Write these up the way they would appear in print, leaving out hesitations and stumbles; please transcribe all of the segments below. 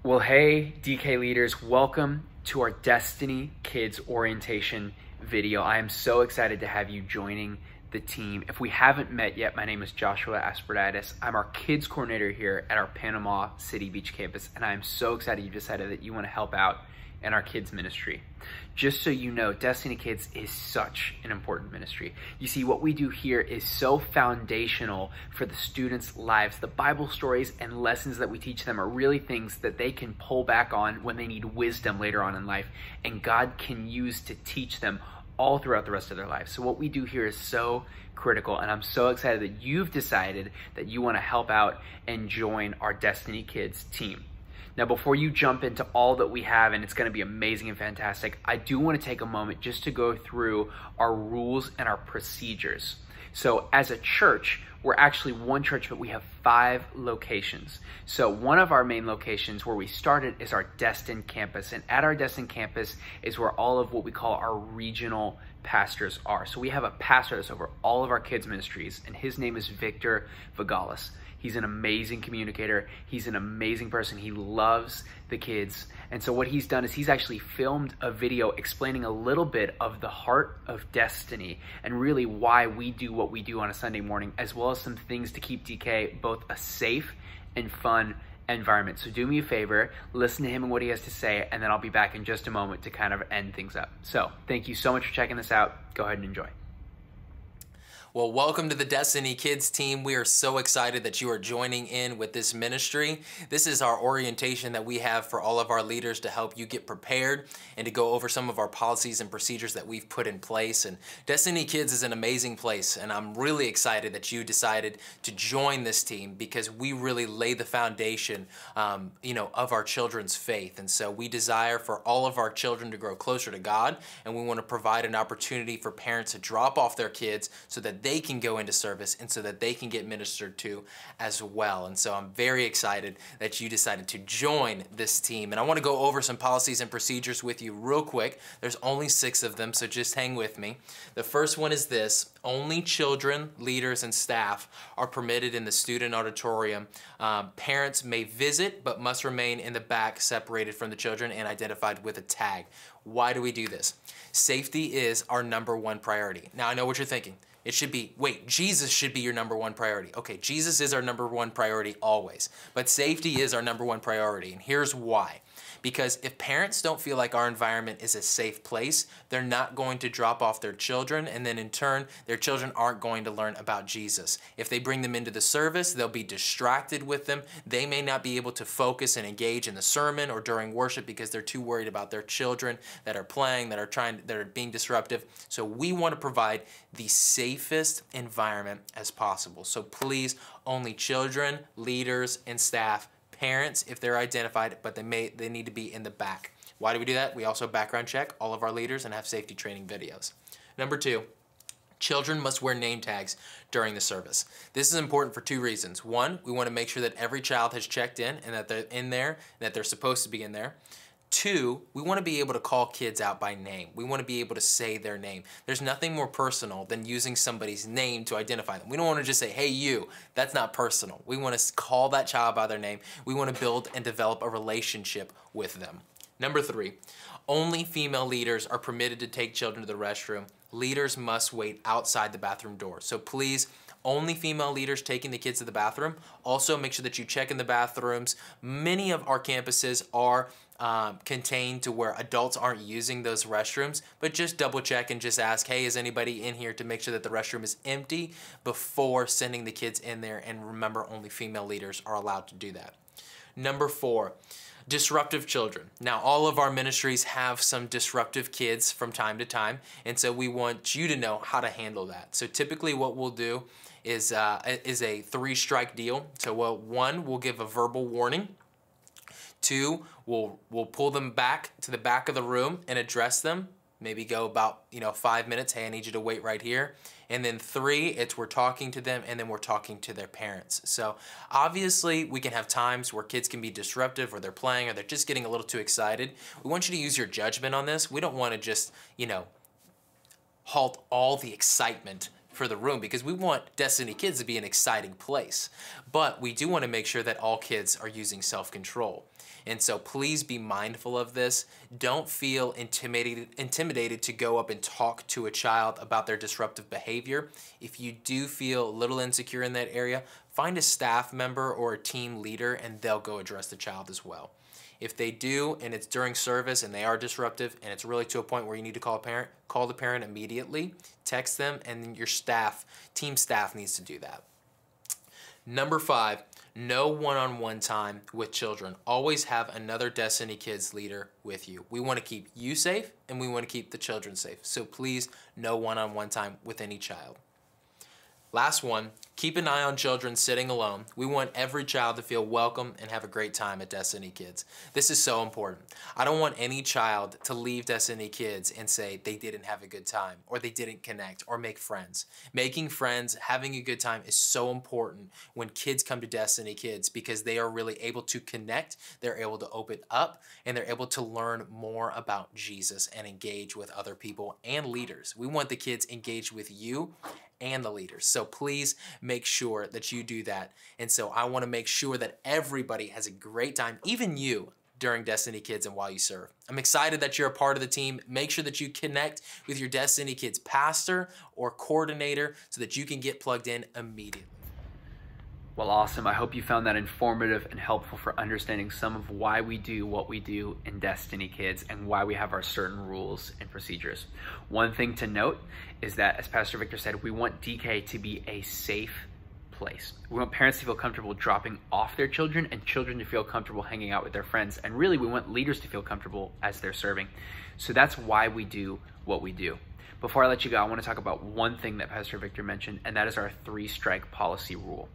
Well, hey, DK leaders, welcome to our Destiny Kids orientation video. I am so excited to have you joining the team. If we haven't met yet, my name is Joshua Asperitis. I'm our kids coordinator here at our Panama City Beach campus, and I'm so excited you decided that you want to help out in our kids ministry. Just so you know, Destiny Kids is such an important ministry. You see, what we do here is so foundational for the students' lives. The Bible stories and lessons that we teach them are really things that they can pull back on when they need wisdom later on in life, and God can use to teach them all throughout the rest of their lives. So what we do here is so critical, and I'm so excited that you've decided that you want to help out and join our Destiny Kids team. Now, before you jump into all that we have, and it's going to be amazing and fantastic, I do want to take a moment just to go through our rules and our procedures. So as a church, we're actually one church, but we have 5 locations. So one of our main locations where we started is our Destin campus. And at our Destin campus is where all of what we call our regional pastors are. So we have a pastor that's over all of our kids ministries, and his name is Victor Vigalis. He's an amazing communicator. He's an amazing person. He loves the kids. And so what he's done is he's actually filmed a video explaining a little bit of the heart of Destiny and really why we do what we do on a Sunday morning, as well as some things to keep DK both a safe and fun environment. So do me a favor, listen to him and what he has to say, and then I'll be back in just a moment to kind of end things up. So thank you so much for checking this out. Go ahead and enjoy. Well, welcome to the Destiny Kids team. We are so excited that you are joining in with this ministry. This is our orientation that we have for all of our leaders to help you get prepared and to go over some of our policies and procedures that we've put in place. And Destiny Kids is an amazing place, and I'm really excited that you decided to join this team because we really lay the foundation, of our children's faith. And so we desire for all of our children to grow closer to God, and we want to provide an opportunity for parents to drop off their kids so that they can go into service and so that they can get ministered to as well. And so I'm very excited that you decided to join this team. And I want to go over some policies and procedures with you real quick. There's only 6 of them, so just hang with me. The first one is this: only children, leaders, and staff are permitted in the student auditorium. Parents may visit but must remain in the back, separated from the children and identified with a tag. Why do we do this? Safety is our #1 priority. Now, I know what you're thinking. It should be, wait, Jesus should be your #1 priority. Okay, Jesus is our #1 priority always, but safety is our #1 priority, and here's why. Because if parents don't feel like our environment is a safe place, they're not going to drop off their children, and then in turn, their children aren't going to learn about Jesus. If they bring them into the service, they'll be distracted with them. They may not be able to focus and engage in the sermon or during worship because they're too worried about their children that are playing, that are being disruptive. So we want to provide the safest environment as possible. So please, only children, leaders, and staff, parents if they're identified, but they need to be in the back. Why do we do that? We also background check all of our leaders and have safety training videos. #2, children must wear name tags during the service. This is important for 2 reasons. 1, we want to make sure that every child has checked in and that they're in there, and that they're supposed to be in there. 2, we want to be able to call kids out by name. We want to be able to say their name. There's nothing more personal than using somebody's name to identify them. We don't want to just say, hey, you. That's not personal. We want to call that child by their name. We want to build and develop a relationship with them. #3, only female leaders are permitted to take children to the restroom. Leaders must wait outside the bathroom door. So please, only female leaders taking the kids to the bathroom. Also, make sure that you check in the bathrooms. Many of our campuses are contained to where adults aren't using those restrooms, but just double check and just ask, hey, is anybody in here, to make sure that the restroom is empty before sending the kids in there. And remember, only female leaders are allowed to do that. #4, disruptive children. Now, all of our ministries have some disruptive kids from time to time, and so we want you to know how to handle that. So typically what we'll do is a 3-strike deal. So 1, we'll give a verbal warning. 2, we'll pull them back to the back of the room and address them. Maybe go about 5 minutes. Hey, I need you to wait right here. And then 3, it's we're talking to them, and then we're talking to their parents. So obviously we can have times where kids can be disruptive, or they're playing, or they're just getting a little too excited. We want you to use your judgment on this. We don't want to just halt all the excitement for the room because we want Destiny Kids to be an exciting place. But we do want to make sure that all kids are using self-control. And so please be mindful of this. Don't feel intimidated to go up and talk to a child about their disruptive behavior. If you do feel a little insecure in that area, find a staff member or a team leader and they'll go address the child as well. If they do and it's during service and they are disruptive and it's really to a point where you need to call a parent, call the parent immediately, text them, and then your team staff needs to do that. Number 5, no one-on-one time with children. Always have another Destiny Kids leader with you. We want to keep you safe and we want to keep the children safe. So please, no one-on-one time with any child. Last one, keep an eye on children sitting alone. We want every child to feel welcome and have a great time at Destiny Kids. This is so important. I don't want any child to leave Destiny Kids and say they didn't have a good time or they didn't connect or make friends. Making friends, having a good time is so important when kids come to Destiny Kids because they are really able to connect, they're able to open up, and they're able to learn more about Jesus and engage with other people and leaders. We want the kids engaged with you and the leaders. So please make sure that you do that. And so I want to make sure that everybody has a great time, even you, during Destiny Kids and while you serve. I'm excited that you're a part of the team. Make sure that you connect with your Destiny Kids pastor or coordinator so that you can get plugged in immediately. Well, awesome. I hope you found that informative and helpful for understanding some of why we do what we do in Destiny Kids and why we have our certain rules and procedures. One thing to note is that, as Pastor Victor said, we want DK to be a safe place. We want parents to feel comfortable dropping off their children and children to feel comfortable hanging out with their friends. And really, we want leaders to feel comfortable as they're serving. So that's why we do what we do. Before I let you go, I want to talk about one thing that Pastor Victor mentioned, and that is our 3-strike policy rule.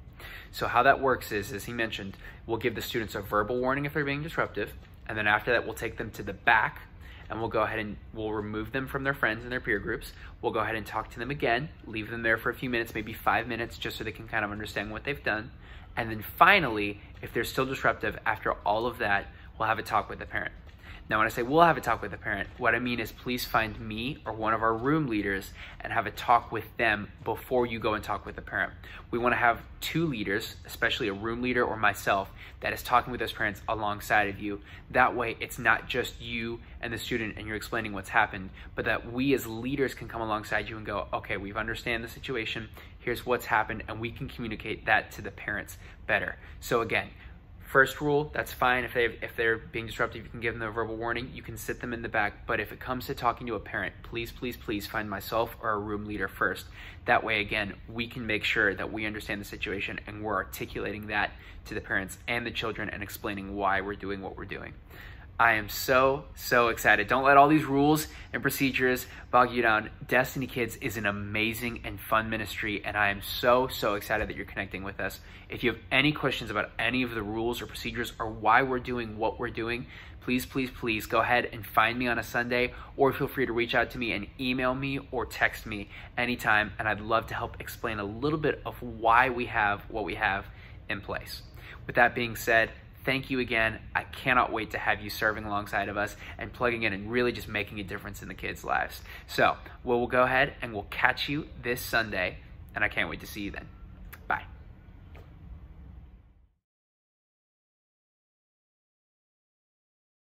So how that works is, as he mentioned, we'll give the students a verbal warning if they're being disruptive, and then after that we'll take them to the back and we'll go ahead and we'll remove them from their friends and their peer groups. We'll go ahead and talk to them again, leave them there for a few minutes, maybe 5 minutes, just so they can kind of understand what they've done. And then finally, if they're still disruptive, after all of that, we'll have a talk with the parent. Now, when I say we'll have a talk with the parent, what I mean is please find me or one of our room leaders and have a talk with them before you go and talk with the parent. We want to have 2 leaders, especially a room leader or myself, that is talking with those parents alongside of you. That way, it's not just you and the student and you're explaining what's happened, but that we as leaders can come alongside you and go, okay, we've understand the situation, here's what's happened, and we can communicate that to the parents better. So again, first rule, that's fine. If they're being disruptive, you can give them a verbal warning. You can sit them in the back. But if it comes to talking to a parent, please, please, please find myself or a room leader first. That way, again, we can make sure that we understand the situation and we're articulating that to the parents and the children and explaining why we're doing what we're doing. I am so, so excited. Don't let all these rules and procedures bog you down. Destiny Kids is an amazing and fun ministry, and I am so, so excited that you're connecting with us. If you have any questions about any of the rules or procedures or why we're doing what we're doing, please, please, please go ahead and find me on a Sunday, or feel free to reach out to me and email me or text me anytime, and I'd love to help explain a little bit of why we have what we have in place. With that being said, thank you again. I cannot wait to have you serving alongside of us and plugging in and really just making a difference in the kids' lives. So we'll go ahead and we'll catch you this Sunday, and I can't wait to see you then.